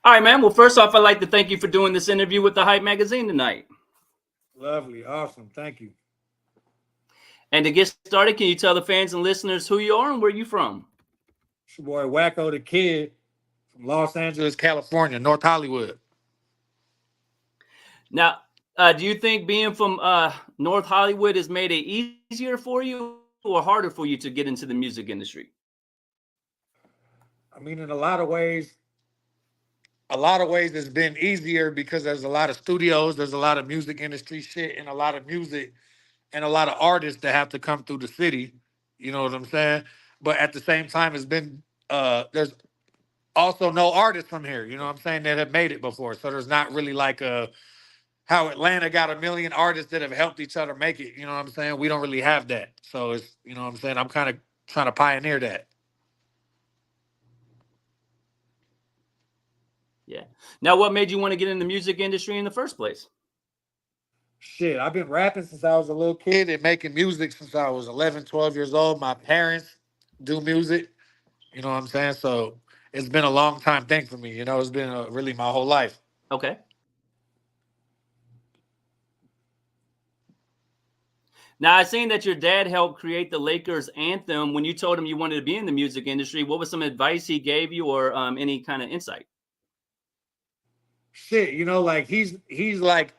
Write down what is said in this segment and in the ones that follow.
All right, man. Well, first off, I'd like to thank you for doing this interview with the Hype Magazine tonight. Lovely, awesome, thank you. And to get started, can you tell the fans and listeners who you are and where you from? It's your boy Wakko The Kidd from Los Angeles, California, North Hollywood. Now, do you think being from North Hollywood has made it easier for you or harder for you to get into the music industry? I mean, in a lot of ways it's been easier because there's a lot of studios, there's a lot of music industry shit, and a lot of music and a lot of artists that have to come through the city. You know what I'm saying? But at the same time, it's been there's also no artists from here, you know what I'm saying, that have made it before. So there's not really like a how Atlanta got a million artists that have helped each other make it. You know what I'm saying? We don't really have that. So it's, you know what I'm saying? I'm kind of trying to pioneer that. Yeah. Now, what made you want to get in the music industry in the first place? Shit, I've been rapping since I was a little kid and making music since I was 11, 12 years old. My parents do music. You know what I'm saying? So it's been a long time thing for me. You know, it's been really my whole life. Okay. Now, I've seen that your dad helped create the Lakers anthem. When you told him you wanted to be in the music industry, what was some advice he gave you or any kind of insight? Shit, you know, like he's like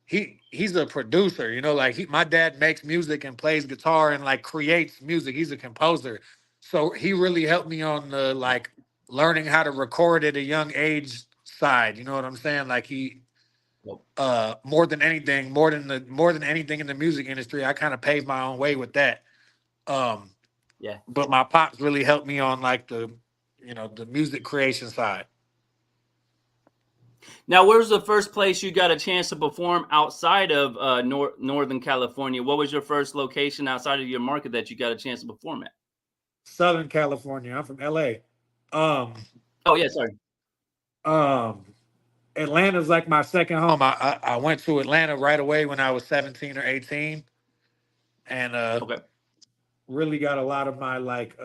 he's a producer, you know, like my dad makes music and plays guitar and like creates music. He's a composer. So he really helped me on the like learning how to record at a young age side. You know what I'm saying? Like he more than anything, more than anything in the music industry, I kind of paved my own way with that. Um Yeah. but my pops really helped me on like the, you know, the music creation side. Now, where's the first place you got a chance to perform outside of Northern California? What was your first location outside of your market that you got a chance to perform at? Southern California. I'm from LA. Um Oh, yeah, sorry. um Atlanta's like my second home. I went to Atlanta right away when I was 17 or 18, and Okay. really got a lot of my like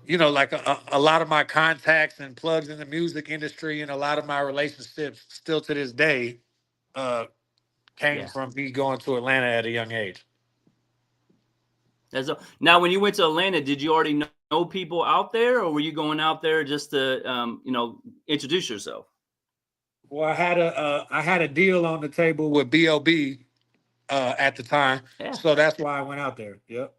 you know, like a lot of my contacts and plugs in the music industry and a lot of my relationships still to this day uh came Yeah. from me going to Atlanta at a young age. Now, when you went to Atlanta, did you already know people out there, or were you going out there just to, introduce yourself? Well, I had a deal on the table with B.o.B at the time, Yeah. so that's why I went out there. Yep.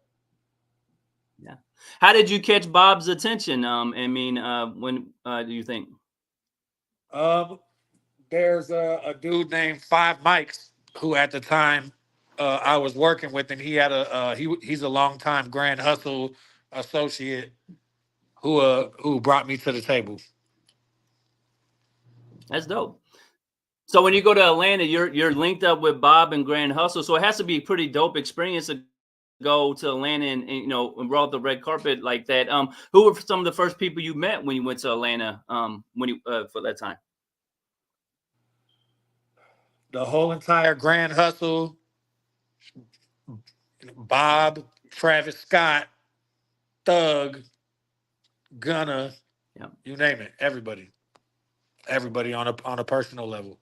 Yeah. How did you catch Bob's attention? When do you think? Um, there's a dude named Five Mics who at the time I was working with, and he had he's a longtime Grand Hustle associate who brought me to the table. That's dope. So when you go to Atlanta, you're linked up with Bob and Grand Hustle. So it has to be a pretty dope experience to go to Atlanta and roll the red carpet like that. Who were some of the first people you met when you went to Atlanta? When you for that time? The whole entire Grand Hustle, Bob, Travis Scott, Thug, Gunna, Yeah. you name it, everybody on a personal level.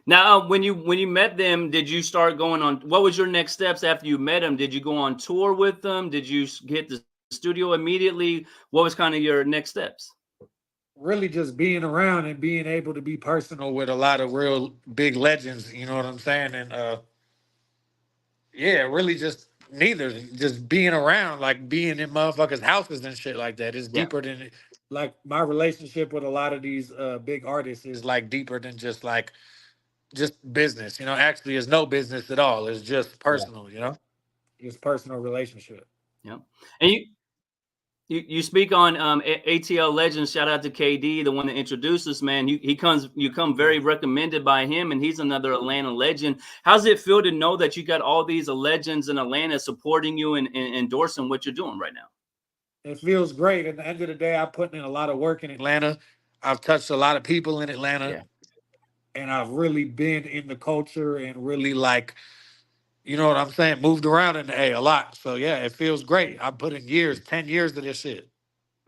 Now, when you met them, did you start going on? What was your next steps after you met them? Did you go on tour with them? Did you hit the studio immediately? What was kind of your next steps? Really just being around and being able to be personal with a lot of real big legends, you know what I'm saying? And yeah, really just neither. Just being around, like being in motherfuckers' houses and shit like that. It's Yeah. deeper than like my relationship with a lot of these big artists is like deeper than just like just business. You know, actually it's no business at all. It's just Yeah. personal, you know? It's personal relationship. Yeah. And you speak on ATL Legends. Shout out to KD, the one that introduced us, man. You come very recommended by him, and he's another Atlanta legend. How's it feel to know that you got all these legends in Atlanta supporting you and endorsing what you're doing right now? It feels great. At the end of the day, I put in a lot of work in Atlanta. I've touched a lot of people in Atlanta. Yeah. And I've really been in the culture and really like, you know what I'm saying, moved around in the A a lot. So yeah, it feels great. I put in years, 10 years of this shit.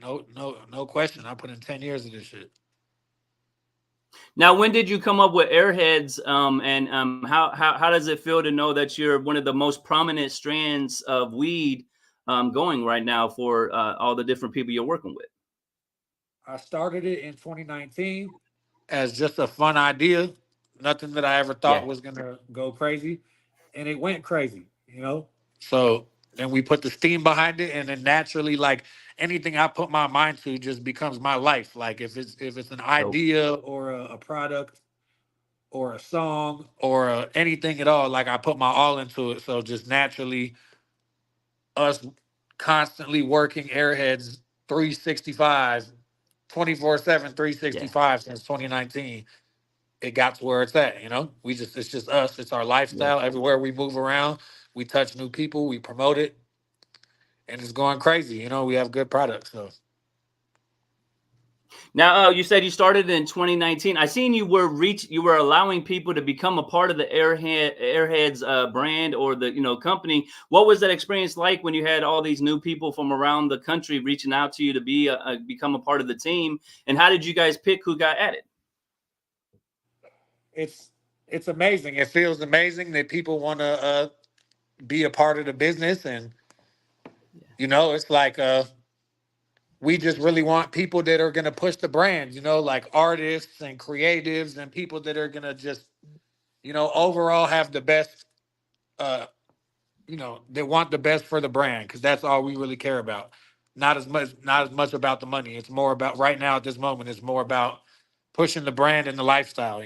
No question. I put in 10 years of this shit. Now, when did you come up with Airheads? And how does it feel to know that you're one of the most prominent strands of weed going right now for all the different people you're working with? I started it in 2019 as just a fun idea, nothing that I ever thought Yeah, was gonna go crazy, and it went crazy, you know. So then we put the steam behind it, and then naturally, like anything I put my mind to, just becomes my life. Like if it's an dope. idea or a product or a song or anything at all, like I put my all into it. So just naturally, us constantly working Airheads 365, 24/7, Yeah, 365 since 2019. It got to where it's at, you know? It's just us, it's our yeah. lifestyle. Everywhere we move around, we touch new people, we promote it, and it's going crazy. You know, we have good products. So Now, you said you started in 2019. I seen you were allowing people to become a part of the Airheads brand or the company. What was that experience like when you had all these new people from around the country reaching out to you to become a part of the team? And how did you guys pick who got added? it's it's amazing. It feels amazing that people want to be a part of the business, and Yeah, it's like we just really want people that are going to push the brand, like artists and creatives and people that are going to just, overall have the best, uh, that want the best for the brand. Cause that's all we really care about. Not as much about the money. It's more about right now at this moment, it's more about pushing the brand and the lifestyle,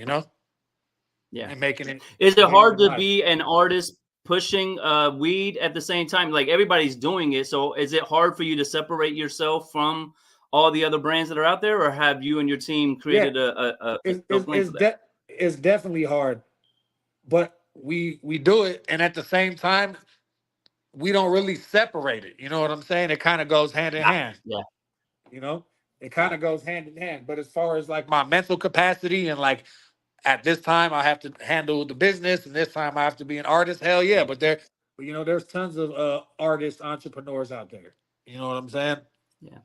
yeah. and making it Is it easier hard in to life. be an artist pushing weed at the same time? Like everybody's doing it, so is it hard for you to separate yourself from all the other brands that are out there, or have you and your team Yeah. created a It's, stroke it's, lane it's, for that? de- it's definitely hard, but we do it. And at the same time, we don't really separate it. You know what I'm saying? It kind of goes hand in Yeah, hand. yeah, You know, it kind yeah, of goes hand in hand. But as far as like my mental capacity and like at this time I have to handle the business and this time I have to be an artist, hell yeah. yeah, But there's tons of artists, entrepreneurs out there. You know what I'm saying? yeah.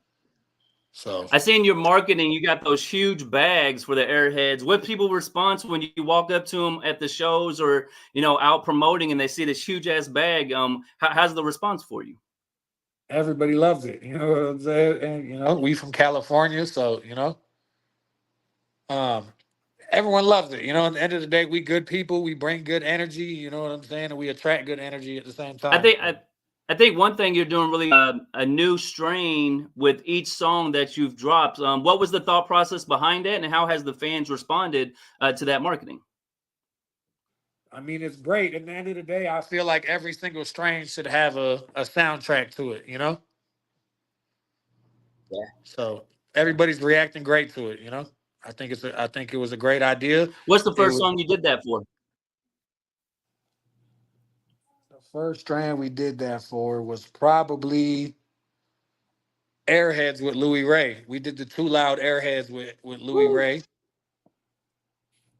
So I seen your marketing. You got those huge bags for the Airheads. What people response when you walk up to them at the shows or out promoting and they see this huge ass bag? How's the response for you? everybody loves it. You know what I'm saying? And we from California, so um, everyone loves it. At the end of the day, we good people. We bring good energy. You know what I'm saying? And we attract good energy at the same I time. think I think one thing you're doing really a new strain with each song that you've dropped. What was the thought process behind it, and how has the fans responded to that marketing? I mean, it's great. At the end of the day, I feel like every single strain should have a soundtrack to it. Yeah. So everybody's reacting great to it. I think it was a great idea. What's the It first was song you did that for? the first strand we did that for was probably Airheads with Louis Ray. We did the Too Loud Airheads with Louis Woo. Ray.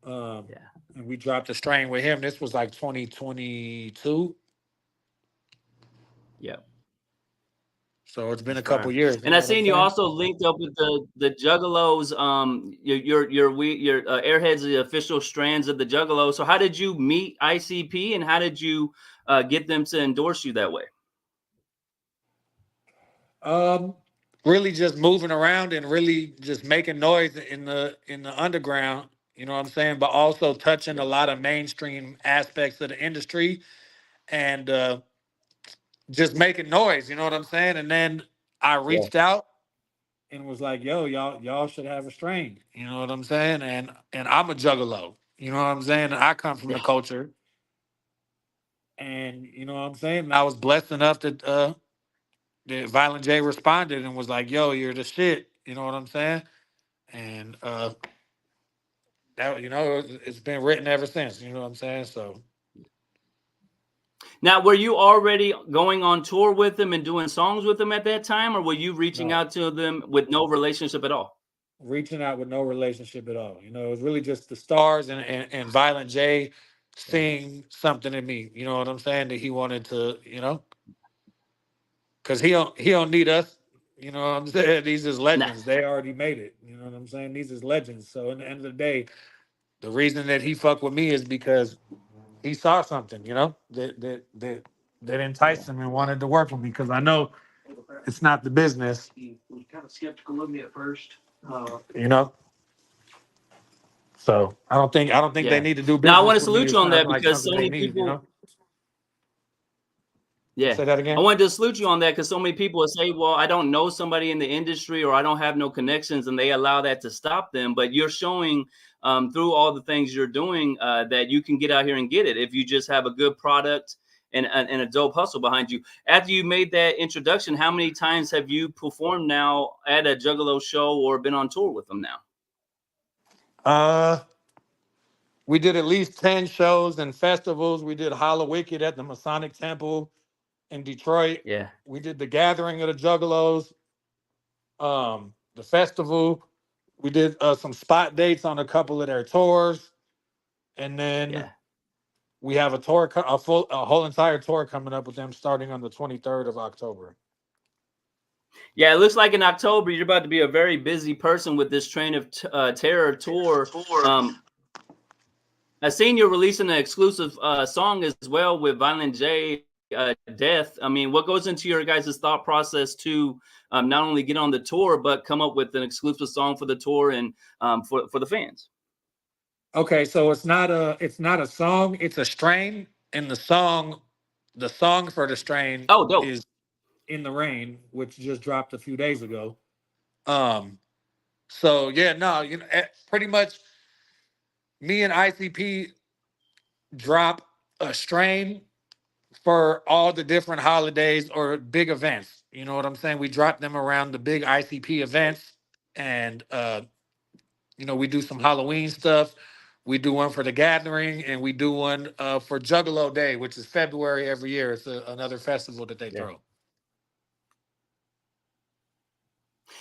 Um, Yeah, and we dropped a strain with him. This was like 2022. yeah. So it's been That's a couple fire. years. You And I know what I'm seen you saying? also linked up with the Juggalos. Your Airheads, the official strands of the Juggalos. So how did you meet ICP, and how did you get them to endorse you that way? Um, really just moving around and really just making noise in the underground. You know what I'm saying? But also touching Yeah, a lot of mainstream aspects of the industry and just making noise. You know what I'm saying? And then I yeah, reached out and was like, "Yo, y'all should have a strain." You know what I'm saying? And I'm a juggalo. You know what I'm saying? I come from yeah, the culture, and you know what I'm saying. And I was blessed enough that Violent J responded and was like, "Yo, you're the shit." You know what I'm saying? And that it's been written ever since. You know what I'm saying? So Now, were you already going on tour with them and doing songs with them at that time, or were you reaching no, out to them with no relationship at all? reaching out with no relationship at all. It was really just the stars and Violent J. seeing something in me. You know what I'm saying? That he wanted to, because he don't need us. You know what I'm saying? These is Nah. legends. They already made it. You know what I'm saying? These is legends. So in the end of the day, the reason that he fucked with me is because he saw something, that enticed him and wanted to work with me. Because I know it's not the business. He was kind of skeptical of me at first. You know. So I don't think they Yeah. need to do Now I want business to with me. salute you It's on not that like because something so they many need. people. Yeah. Say that I again. wanted to salute you on that because so many people will say, well, I don't know somebody in the industry or I don't have no connections, and they allow that to stop them. But you're showing through all the things you're doing that you can get out here and get it if you just have a good product and a dope hustle behind you. After you made that introduction, how many times have you performed now at a Juggalo show or been on tour with them now? We did at least 10 shows and festivals. We did Hollow Wicked at the Masonic Temple in Detroit. Yeah. We did the Gathering of the Juggalos, the festival. We did some spot dates on a couple of their tours, and then Yeah. we have a whole entire tour coming up with them starting on the 23rd of October. Yeah, it looks like in October you're about to be a very busy person with this Train of Terror tour. I seen you're releasing an exclusive song as well with Violent J, Death. I mean, what goes into your guys' thought process to not only get on the tour but come up with an exclusive song for the tour and for the fans? Okay, so it's not a song, it's a strain, and the song for the strain Oh, dope. is In the Rain, which just dropped a few days ago. Um, so yeah, no, pretty much me and ICP drop a strain for all the different holidays or big events. You know what I'm saying? We drop them around the big ICP events, and we do some Halloween stuff. We do one for the Gathering, and we do one for Juggalo Day, which is February every year. It's another festival that they Yeah. throw.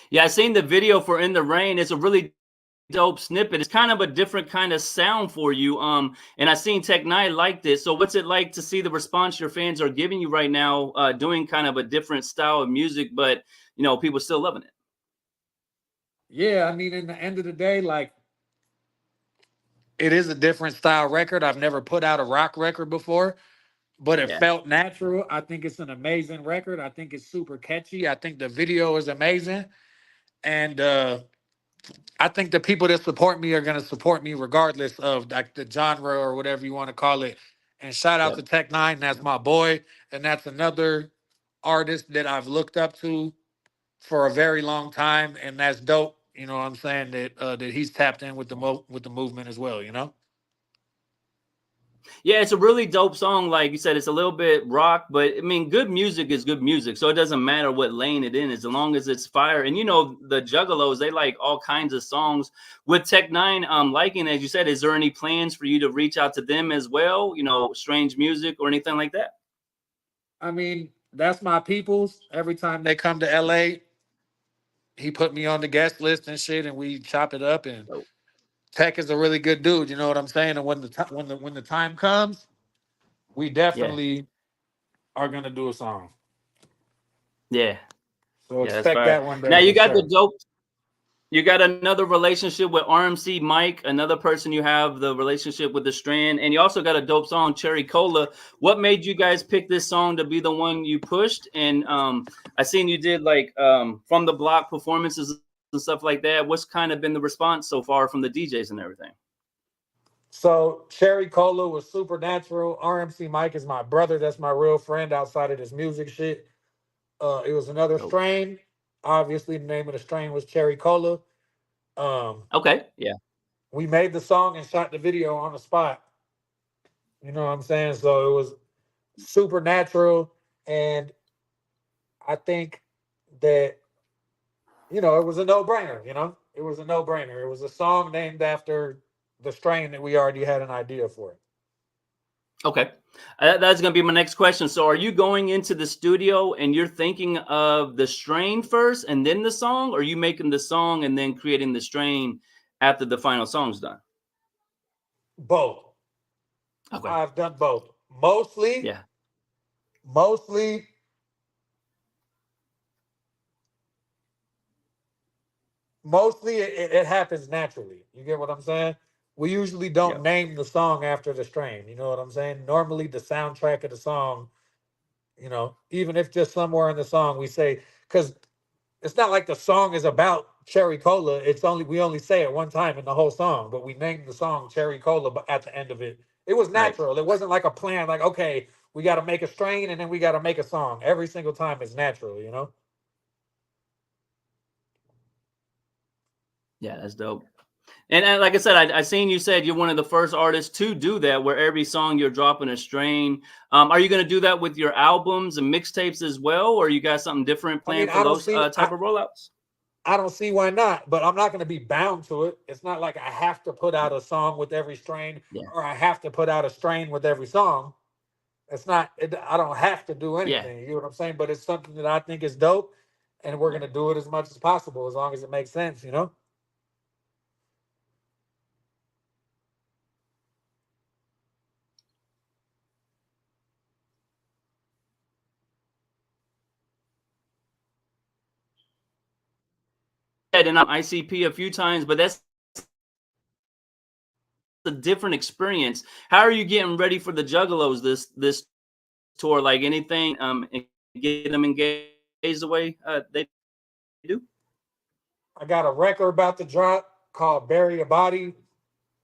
Yeah, I seen the video for In the Rain. It's a really dope snippet. It's kind of a different kind of sound for you. And I seen Tech Nine liked it. So what's it like to see the response your fans are giving you right now, doing kind of a different style of music, but people still loving it? Yeah, I mean, in the end of the day, like, it is a different style record. I've never put out a rock record before, but it Yeah. felt natural. I think it's an amazing record. I think it's super catchy. I think the video is amazing. And I think the people that support me are gonna support me regardless of like the genre or whatever you want to call it. And shout out to Yep. Tech Nine, that's my boy, and that's another artist that I've looked up to for a very long time, and that's dope. You know what I'm saying, that he's tapped in with the movement as well. Yeah, it's a really dope song. Like you said, it's a little bit rock, but I mean, good music is good music. So it doesn't matter what lane it in, as long as it's fire. And the Juggalos, they like all kinds of songs. With Tech Nine, liking, as you said, is there any plans for you to reach out to them as well? Strange music or anything like that? I mean, that's my people's. Every time they come to LA, he put me on the guest list and shit, and we chop it up. And Dope. Tech is a really good dude. You know what I'm saying? And when the time comes, we Yeah. definitely are gonna do a song. Yeah. So Yeah, that's expect fire. that one Now day you for got the sure. dope. You got another relationship with RMC Mike, another person you have the relationship with the Strand, and you also got a dope song, Cherry Cola. What made you guys pick this song to be the one you pushed? And I seen you did like from the block performances and stuff like that. What's kind of been the response so far from the DJs and everything? So Cherry Cola was Supernatural. RMC Mike is my brother. That's my real friend outside of this music shit. It was another Dope. strain. Obviously, the name of the strain was Cherry Cola. Um, Okay. Yeah. we made the song and shot the video on the spot. You know what I'm saying? So it was supernatural, and I think that it was a no-brainer. It was a no-brainer. It was a song named after the strain that we already had an idea for. Okay. That's going to be my next question. So, are you going into the studio and you're thinking of the strain first and then the song, or are you making the song and then creating the strain after the final song's done? Both. Okay. I've done both. Mostly, Yeah. mostly, mostly it happens naturally. You get what I'm saying? We usually don't Yep. name the song after the strain. You know what I'm saying? Normally, the soundtrack of the song, even if just somewhere in the song we say, because it's not like the song is about cherry cola. We only say it one time in the whole song, but we named the song Cherry Cola at the end of it. It was Right. natural. It wasn't like a plan, like, okay, we got to make a strain and then we got to make a song. Every single time it's natural. Yeah, that's dope. And like I said, I seen you said you're one of the first artists to do that, where every song you're dropping a strain. Are you going to do that with your albums and mixtapes as well, or you got something different I mean, planned for those type of rollouts? I don't see why not, but I'm not going to be bound to it. It's not like I have to put out a song with every strain Yeah, or I have to put out a strain with every song. It's not. I don't have to do yeah, anything. You know what I'm saying? But it's something that I think is dope, and we're yeah. gonna do it as much as possible, as long as it makes sense. And I'm ICP a few times, but that's a different experience. How are you getting ready for the Juggalos this tour? Like anything, and get them engaged the way they do? I got a record about to drop called "Bury a Body,"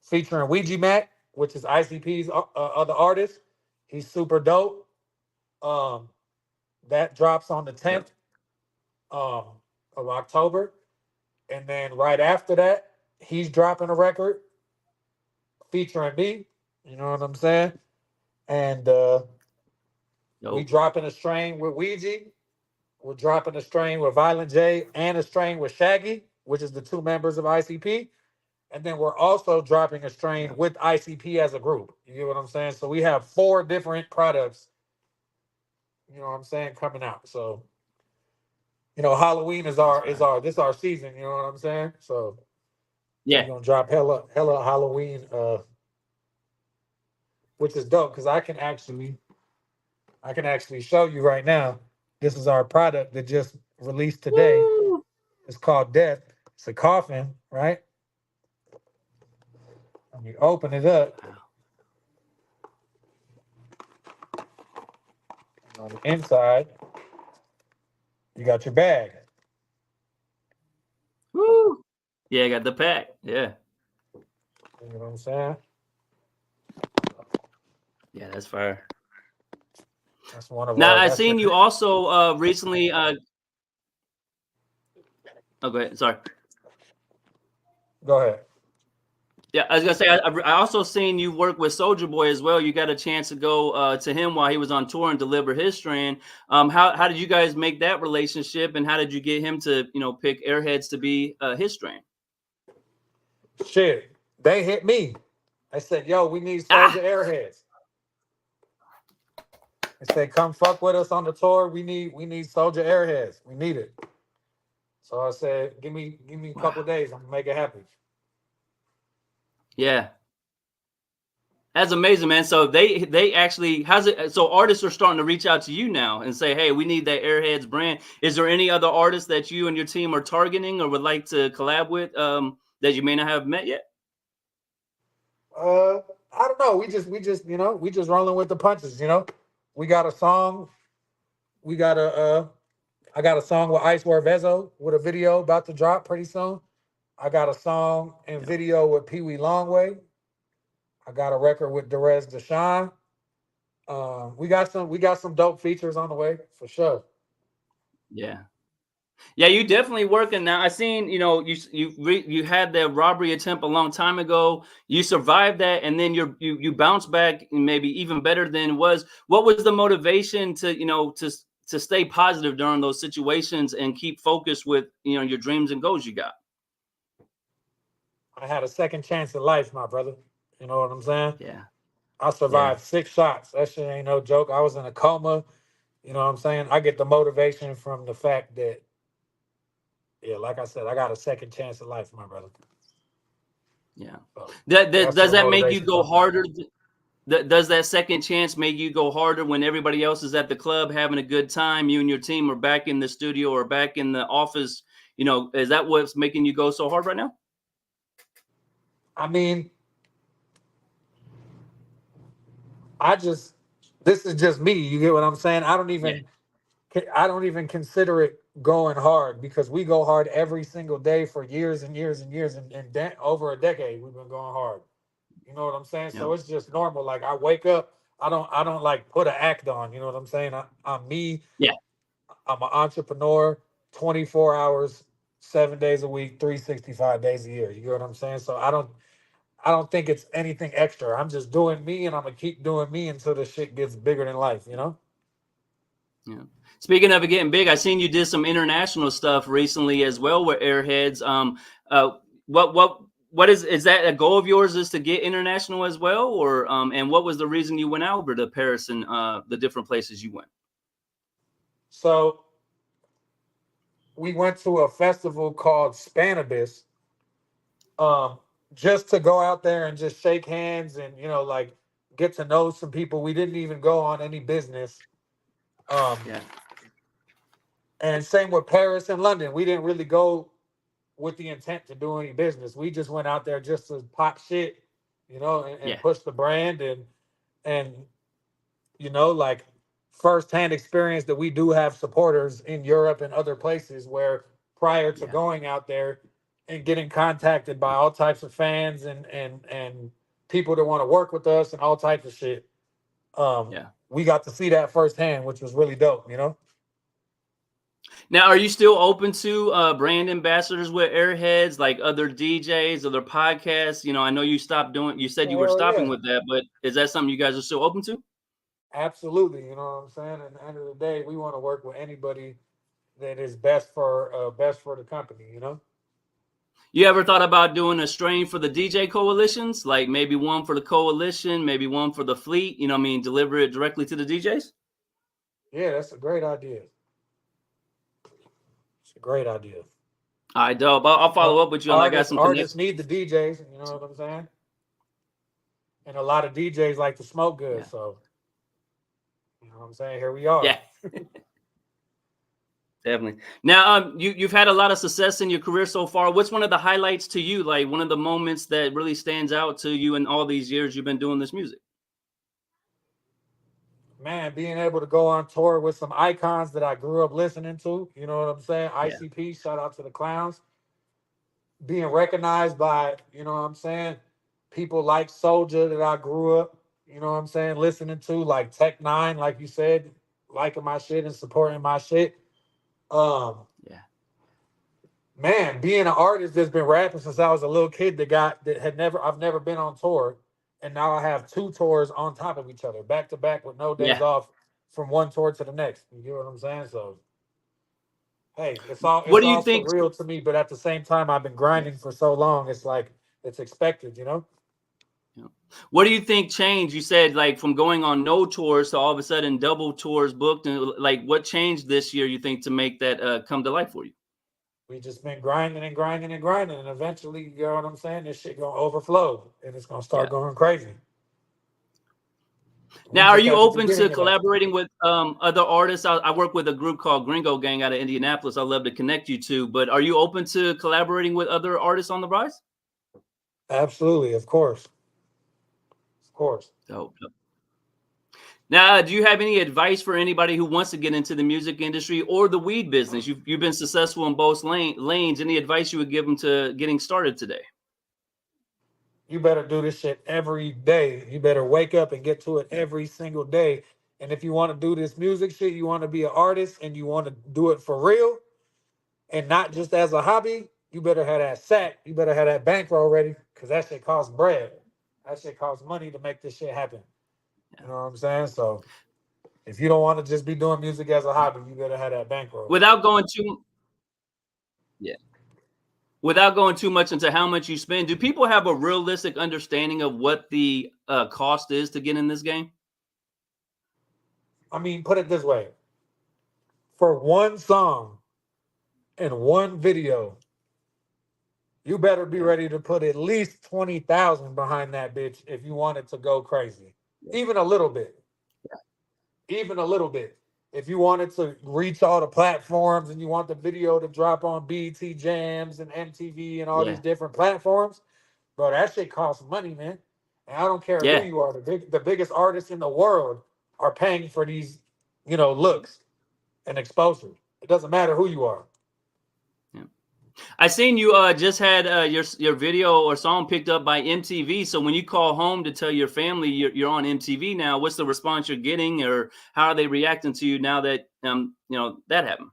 featuring Ouija Mac, which is ICP's other artist. He's super dope. Um, that drops on the Yep. 10th um, of October, and then right after that, he's dropping a record featuring me. You know what I'm saying? And we Dope. dropping a strain with Ouija. We're dropping a strain with Violent J and a strain with Shaggy, which is the two members of ICP. And then we're also dropping a strain Yep. with ICP as a group. You get what I'm saying? So we have 4 different products, you know what I'm saying, coming out. So, Halloween is That's our is fire. our this our season, you know what I'm saying? So we're Yeah. gonna drop hella Halloween, which is dope because I can actually show you right now. This is our product that just released today. Woo! It's called Death. It's a coffin, right? And you open it up. Wow. And on the inside, you got your bag. Woo! Yeah, I got the pack. Yeah. You know what I'm saying? Yeah, that's fire. That's one of Now our. I That's seen you also recently. Oh, go ahead. Sorry. Go ahead. Yeah, I was gonna say I also seen you work with Soldier Boy as well. You got a chance to go to him while he was on tour and deliver his strand. How did you guys make that relationship, and how did you get him to pick Airheads to be his strand? Shit, they hit me. I said, "Yo, we need Soldier Ah, Airheads." They said, "Come fuck with us on the tour. We need Soldier Airheads. We need it." So I said, "Give me a wow. couple of days. I'm gonna make it happen." Yeah, that's amazing, man. So they actually how's it? So artists are starting to reach out to you now and say, "Hey, we need that Airheads brand." Is there any other artists that you and your team are targeting or would like to collab with that you may not have met yet? I don't know. We just rolling with the punches. We got a song. We got I got a song with Icewear Vezo with a video about to drop pretty soon. I got a song and Yep. video with Pee Wee Longway. I got a record with Derez Deshawn. We got some dope features on the way for sure. Yeah. Yeah, you definitely working now. I seen, you had that robbery attempt a long time ago. You survived that, and then you bounced back, and maybe even better than it was. What was the motivation to stay positive during those situations and keep focused with your dreams and goals you got? I had a second chance at life, my brother. You know what I'm saying? Yeah, I yeah, survived 6 shots. That shit ain't no joke. I was in a coma. You know what I'm saying? I get the motivation from the fact that, yeah, like I said, I got a second chance at life, my brother. yeah. So That that's where does the that make you motivation go comes from. harder? Does that second chance make you go harder when everybody else is at the club having a good time? You and your team are back in the studio or back in the office. Is that what's making you go so hard right now? I mean, this is just me. You get what I'm saying? Yeah, I don't even consider it going hard because we go hard every single day for years and years and years and over a decade we've been going hard. You know what I'm saying? yeah, So it's just normal. Like I wake up, I don't like put an act on. You know what I'm saying? I'm me. yeah. I'm an entrepreneur, 24 hours, 7 days a week, 365 days a year. You get what I'm saying? So I don't think it's anything extra. I'm just doing me, and I'm gonna keep doing me until the shit gets bigger than life. You know? Yeah. Speaking of it getting big, I seen you did some international stuff recently as well with Airheads. Uh, what is that a goal of yours is to get international as well, or and what was the reason you went out over to Paris and the different places you went? So we went to a festival called Spanibus, um, just to go out there and just shake hands and like get to know some people. We didn't even go on any business. Um, Yeah, and same with Paris and London. We didn't really go with the intent to do any business. We just went out there just to pop shit, and yeah, push the brand and like firsthand experience that we do have supporters in Europe and other places where prior to yeah, going out there and getting contacted by all types of fans and people that want to work with us and all types of shit. yeah. We got to see that firsthand, which was really dope. Now, are you still open to brand ambassadors with Airheads, like other DJs, other podcasts? I know you stopped doing. You said you were Hell stopping yeah. with that, but is that something you guys are still open to? Absolutely. You know what I'm saying? At the end of the day, we want to work with anybody that is best for the company. You ever thought about doing a strain for the DJ coalitions? Like maybe one for the coalition, maybe one for the fleet, what I mean, deliver it directly to the DJs? Yeah, that's a great idea. It's a great idea. All right, dope. I'll follow up with you, and I got some Artists connections. need the DJs, you know what I'm saying? And a lot of DJs like to smoke good, Yeah. so you know what I'm saying? Here we are. Yeah, definitely. Now, you've had a lot of success in your career so far. What's one of the highlights to you? Like one of the moments that really stands out to you in all these years you've been doing this music? Man, being able to go on tour with some icons that I grew up listening to, you know what I'm saying? Yeah, ICP, shout out to the clowns. Being recognized by, you know what I'm saying, people like Soldier that I grew up, you know what I'm saying, listening to, like Tech Nine, like you said, liking my shit and supporting my shit. Um, yeah, Man, being an artist that's been rapping since I was a little kid I've never been on tour, and now I have two tours on top of each other, back to back with no days yeah. off from one tour to the next. You get what I'm saying? So hey, What it's do you all think? surreal to me, but at the same time I've been Yeah, grinding for so long, it's like it's expected. yeah. What do you think changed? You said like from going on no tours to all of a sudden double tours booked, and like what changed this year? You think to make that come to life for you? We just been grinding and grinding and grinding, and eventually, you know what I'm saying, this shit gonna overflow and it's gonna start Yeah. going crazy. We Now, are just you at the open to beginning of that. collaborating with other artists? I work with a group called Gringo Gang out of Indianapolis. I'd love to connect you to, but are you open to collaborating with other artists on the rise? Absolutely, of course. Of course. Dope. Now, do you have any advice for anybody who wants to get into the music industry or the weed business? You've been successful in both lanes. Any advice you would give them to getting started today? You better do this shit every day. You better wake up and get to it Yeah, every single day. And if you want to do this music shit, you want to be an artist and you want to do it for real and not yeah, just as a hobby, you better have that sack. You better have that bankroll ready because that shit costs bread. That shit costs money to make this shit happen. yeah. You know what I'm saying? So if you don't want to just be doing music as a hobby, you better have that bankroll. Without going too, yeah, without going too much into how much you spend, do people have a realistic understanding of what the cost is to get in this game? I mean, put it this way: for one song and one video, you better be Yeah, ready to put at least 20,000 behind that bitch if you want it to go crazy. even a little bit, even a little bit. If you wanted to reach all the platforms and you want the video to drop on BET Jams and MTV and all these Yeah. different platforms, bro, that shit costs money, man. And I don't care who Yeah. you are. The biggest artists in the world are paying for these, looks and exposure. It doesn't matter who you are. Yeah. I seen you just had your video or song picked up by MTV. So when you call home to tell your family you're on MTV now, what's the response you're getting, or how are they reacting to you now that that happened?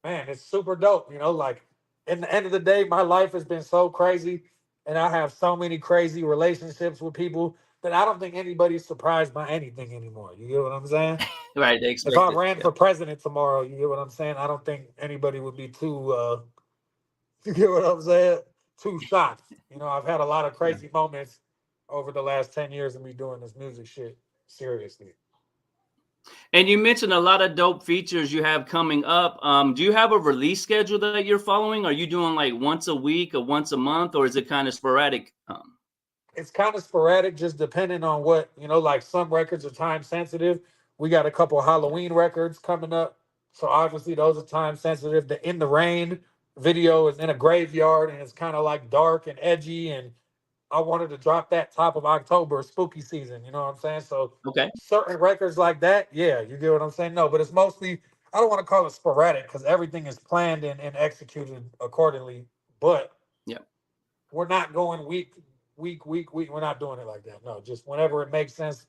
Man, it's super dope. Like in the end of the day, my life has been so crazy and I have so many crazy relationships with people that I don't think anybody's surprised by anything anymore. You get what I'm saying? Right, they If expect I it. ran Yeah. for president tomorrow, you get what I'm saying? I don't think anybody would be too you get what I'm saying? Too shocked. I've had a lot of Yeah. crazy moments over the last 10 years of me doing this music shit seriously. And you mentioned a lot of dope features you have coming up. Do you have a release schedule that you're following? Are you doing like once a week or once a month, or is it kind of sporadic? It's kind of sporadic, just depending on what, like some records are time sensitive. We got a couple of Yeah. Halloween records coming up. So obviously those are time sensitive. The In the Rain video is in a graveyard and it's kind of like dark and edgy. And I wanted to drop that top of October, spooky season. You know what I'm saying? So Okay. certain records like that, yeah, you get what I'm saying? No, but it's mostly, I don't want to call it sporadic because everything is planned and executed accordingly. But Yeah. we're not going week. We're not doing it like that. No, just whenever it makes sense,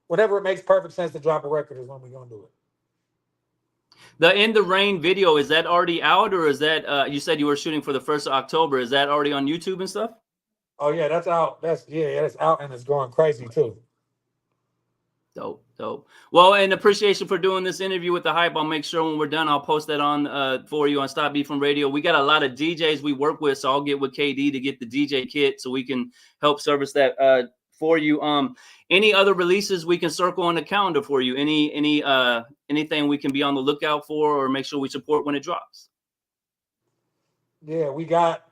whenever it makes perfect sense to drop a record is when we're gonna do it. The In the Rain video, is that already out, or is that you said you were shooting for the 1st of October? Is that already on YouTube and stuff? Oh yeah, that's out. That's out and it's going crazy too. Dope, dope. Well, and appreciation for doing this interview with the hype. I'll make sure when we're done, I'll post that on for you on Stop Beef from Radio. We got a lot of DJs we work with, so I'll get with KD to get the DJ kit so we can help service that for you. Any other releases we can circle on the calendar for you? Anything we can be on the lookout for, or make sure we support when it drops? Yeah, we got.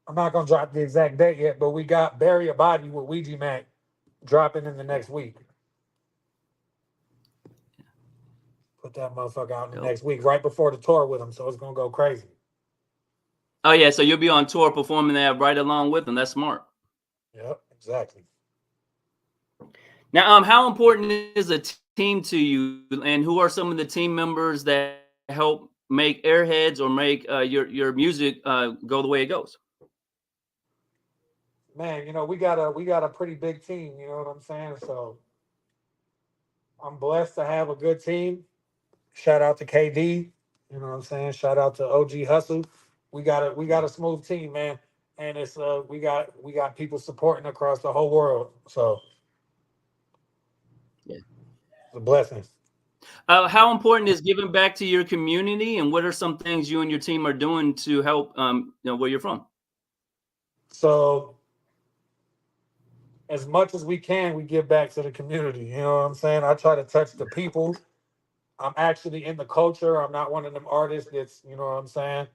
I'm not gonna drop the exact date yet, but we got Bury a Body with Ouija Mac dropping in the next week. Put that motherfucker out in the Dope. next week, right before the tour with him. So it's gonna go crazy. Oh yeah, so you'll be on tour performing that right along with them. That's smart. Yep, exactly. Now, how important is a team to you, and who are some of the team members that help make Airheads or make your music go the way it goes? Man, we got a pretty big team. You know what I'm saying? So I'm blessed to have a good team. Shout out to KD. You know what I'm saying? Shout out to OG Hustle. We got a smooth team, man. And it's we got people supporting across the whole world. So Yeah. it's a blessing. How important is giving back to your community, and what are some things you and your team are doing to help where you're from? So as much as we can, we give back to the community. You know what I'm saying? I try to touch the people. I'm actually in the culture. I'm not one of them artists that's, you know what I'm saying,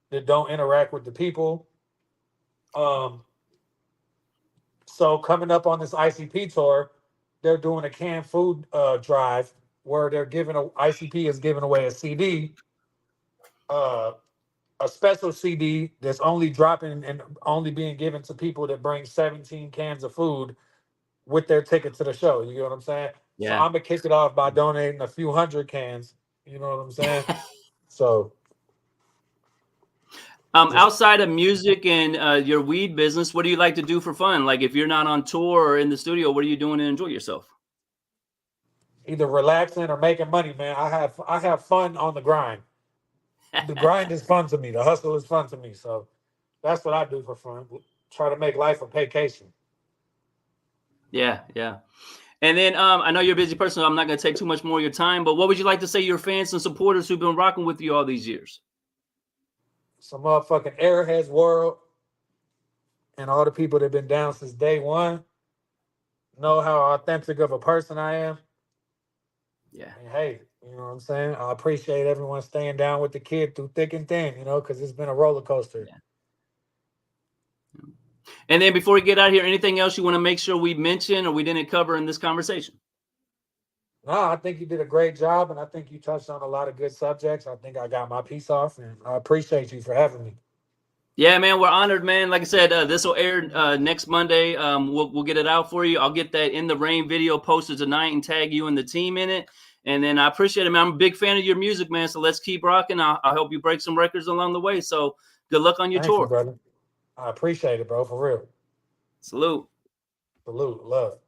that don't interact with the people. Um, So coming up on this ICP tour, they're doing a canned food drive where they're giving ICP is giving away a CD, uh, a special CD that's only dropping and only being given to people that bring 17 cans of food with their ticket to the show. You know what I'm saying? So Yeah. I'm gonna kick it off by donating a few hundred cans. You know what I'm saying? So just Outside of music and your weed business, what do you like to do for fun? Like if you're not on tour or in the studio, what are you doing to enjoy yourself? either relaxing or making money, man. I have fun on the grind. The grind is fun to me. The hustle is fun to me. So that's what I do for fun. Try to make life a vacation. Yeah, yeah. And then I know you're a busy person, so I'm not going to take too much more of your time. But what would you like to say to your fans and supporters who've been rocking with you all these years? Some motherfucking Airheads world and all the people that have been down since day one know how authentic of a person I am. Yeah. And hey, you know what I'm saying? I appreciate everyone staying down with the kid through thick and thin, because it's been a roller coaster. Yeah. And then before we get out of here, anything else you want to make sure we mention or we didn't cover in this conversation? No, I think you did a great job, and I think you touched on a lot of good subjects. I think I got my piece off, and I appreciate you for having me. Yeah, man, we're honored, man. Like I said, this will air next Monday. We'll get it out for you. I'll get that In the Rain video posted tonight and tag you and the team in it. And then I appreciate it, man. I'm a big fan of your music, man. So let's keep rocking. I'll help you break some records along the way. So good luck on your Thank you, tour. brother. I appreciate it, bro, for real. Salute. Salute. Love.